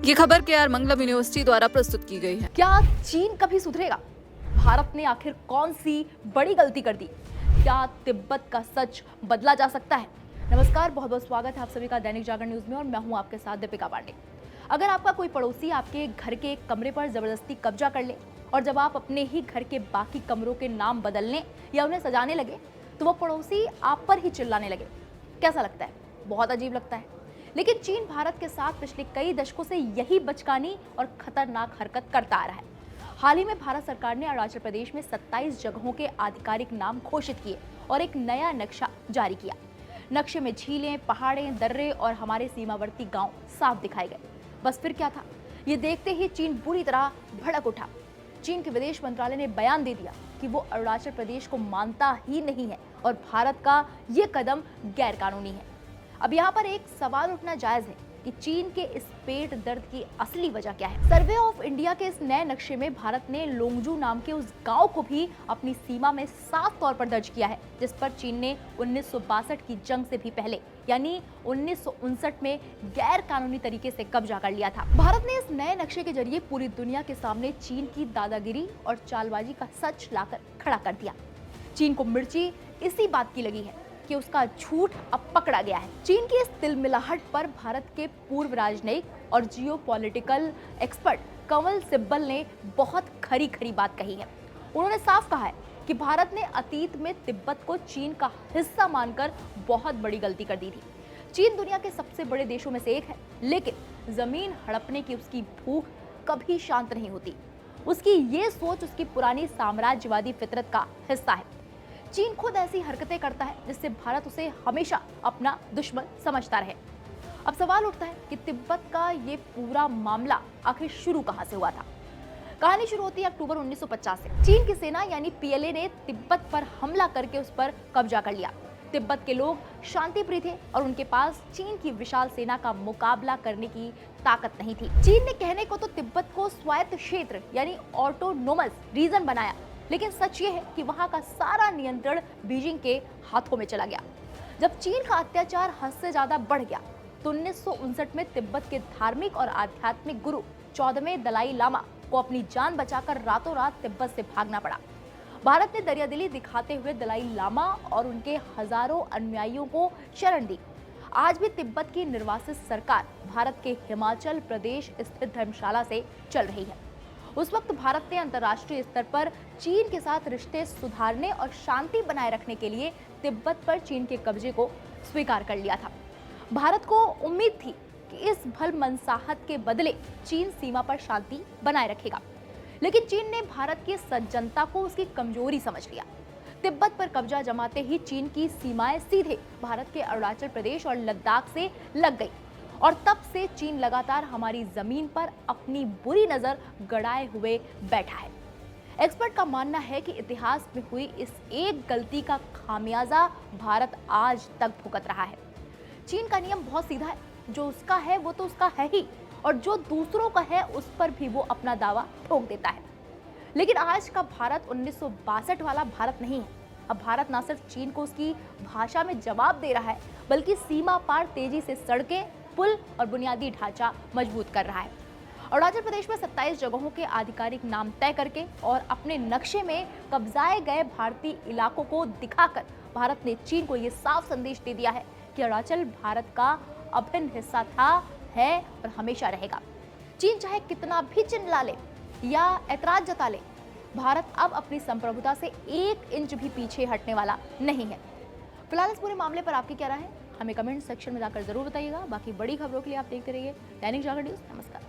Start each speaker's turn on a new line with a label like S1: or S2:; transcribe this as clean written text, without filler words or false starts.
S1: ये खबर केआर मंगलम यूनिवर्सिटी द्वारा प्रस्तुत की गई है।
S2: क्या चीन कभी सुधरेगा? भारत ने आखिर कौन सी बड़ी गलती कर दी? क्या तिब्बत का सच बदला जा सकता है? नमस्कार, बहुत बहुत स्वागत है आप सभी का दैनिक जागरण न्यूज में और मैं हूं आपके साथ दीपिका पांडे। अगर आपका कोई पड़ोसी आपके घर के एक कमरे पर जबरदस्ती कब्जा कर ले और जब आप अपने ही घर के बाकी कमरों के नाम बदलने या उन्हें सजाने लगे तो वो पड़ोसी आप पर ही चिल्लाने लगे, कैसा लगता है? बहुत अजीब लगता है। लेकिन चीन भारत के साथ पिछले कई दशकों से यही बचकानी और खतरनाक हरकत करता आ रहा है। हाल ही में भारत सरकार ने अरुणाचल प्रदेश में 27 जगहों के आधिकारिक नाम घोषित किए और एक नया नक्शा जारी किया। नक्शे में झीलें, पहाड़ें, दर्रे और हमारे सीमावर्ती गांव साफ दिखाए गए। बस फिर क्या था? ये देखते ही चीन बुरी तरह भड़क उठा। चीन के विदेश मंत्रालय ने बयान दे दिया कि वो अरुणाचल प्रदेश को मानता ही नहीं है और भारत का ये कदम गैर कानूनी है। अब यहाँ पर एक सवाल उठना जायज है कि चीन के इस पेट दर्द की असली वजह क्या है? सर्वे ऑफ इंडिया के इस नए नक्शे में भारत ने लोंगजू नाम के उस गांव को भी अपनी सीमा में साफ तौर पर दर्ज किया है जिस पर चीन ने 1962 की जंग से भी पहले यानी 1959 में गैर कानूनी तरीके से कब्जा कर लिया था। भारत ने इस नए नक्शे के जरिए पूरी दुनिया के सामने चीन की दादागिरी और चालबाजी का सच लाकर खड़ा कर दिया। चीन को मिर्ची इसी बात की लगी है कि उसका झूठ अब पकड़ा गया है। चीन की इस तिलमिलाहट पर भारत के पूर्व राजनयिक और जियोपॉलिटिकल एक्सपर्ट कंवल सिब्बल ने बहुत खरी खरी बात कही है। उन्होंने साफ कहा है कि भारत ने अतीत में तिब्बत को चीन का हिस्सा मानकर बहुत बड़ी गलती कर दी थी। चीन दुनिया के सबसे बड़े देशों में से एक है, लेकिन जमीन हड़पने की उसकी भूख कभी शांत नहीं होती। उसकी ये सोच उसकी पुरानी साम्राज्यवादी फितरत का हिस्सा है। चीन खुद ऐसी हरकतें करता है जिससे भारत उसे हमेशा अपना दुश्मन समझता रहे। अब सवाल उठता है कि तिब्बत का ये पूरा मामला आखिर शुरू कहां से हुआ था? कहानी शुरू होती है अक्टूबर 1950 से। चीन की सेना यानी पीएलए ने तिब्बत पर हमला करके उस पर कब्जा कर लिया। तिब्बत के लोग शांतिप्रिय थे और उनके पास चीन की विशाल सेना का मुकाबला करने की ताकत नहीं थी। चीन ने कहने को तो तिब्बत को स्वायत्त क्षेत्र यानी ऑटोनोमस रीजन बनाया, लेकिन सच ये है कि वहां का सारा नियंत्रण बीजिंग के हाथों में चला गया। जब चीन का अत्याचार हद से ज्यादा बढ़ गया तो 1959 में तिब्बत के धार्मिक और आध्यात्मिक गुरु 14वें दलाई लामा को अपनी जान बचाकर रातों रात तिब्बत से भागना पड़ा। भारत ने दरियादिली दिखाते हुए दलाई लामा और उनके हजारों अनुयायियों को शरण दी। आज भी तिब्बत की निर्वासित सरकार भारत के हिमाचल प्रदेश स्थित धर्मशाला से चल रही है। उस वक्त भारत ने अंतर्राष्ट्रीय स्तर पर चीन के साथ रिश्ते सुधारने और शांति बनाए रखने के लिए तिब्बत पर चीन के कब्जे को स्वीकार कर लिया था। भारत को उम्मीद थी कि इस भलमनसाहत के बदले चीन सीमा पर शांति बनाए रखेगा, लेकिन चीन ने भारत की सज्जनता को उसकी कमजोरी समझ लिया। तिब्बत पर कब्जा जमाते ही चीन की सीमाएं सीधे भारत के अरुणाचल प्रदेश और लद्दाख से लग गई और तब से चीन लगातार हमारी जमीन पर अपनी बुरी नजर गड़ाए हुए बैठा है। एक्सपर्ट का मानना है कि इतिहास में हुई इस एक गलती का खामियाजा भारत आज तक भुगत रहा है। चीन का नियम बहुत सीधा है, जो उसका है वो तो उसका है ही और जो दूसरों का है उस पर भी वो अपना दावा ठोक देता है। लेकिन आज का भारत 1962 वाला भारत नहीं है। अब भारत न सिर्फ चीन को उसकी भाषा में जवाब दे रहा है, बल्कि सीमा पार तेजी से सड़कें, पुल और बुनियादी ढांचा मजबूत कर रहा है। अरुणाचल प्रदेश में 27 जगहों के आधिकारिक नाम तय करके और अपने नक्शे में कब्जाए गए भारतीय इलाकों को दिखाकर भारत ने चीन को ये साफ संदेश दे दिया है कि अरुणाचल भारत का अभिन्न हिस्सा था, है और हमेशा रहेगा। चीन चाहे कितना भी चिल्ला ले या ऐतराज जता ले, भारत अब अपनी संप्रभुता से 1 इंच भी पीछे हटने वाला नहीं है। फिलहाल इस पूरे मामले पर आपकी क्या राय है? हमें कमेंट सेक्शन में जाकर जरूर बताइएगा। बाकी बड़ी खबरों के लिए आप देखते रहिए दैनिक जागरण न्यूज। नमस्कार।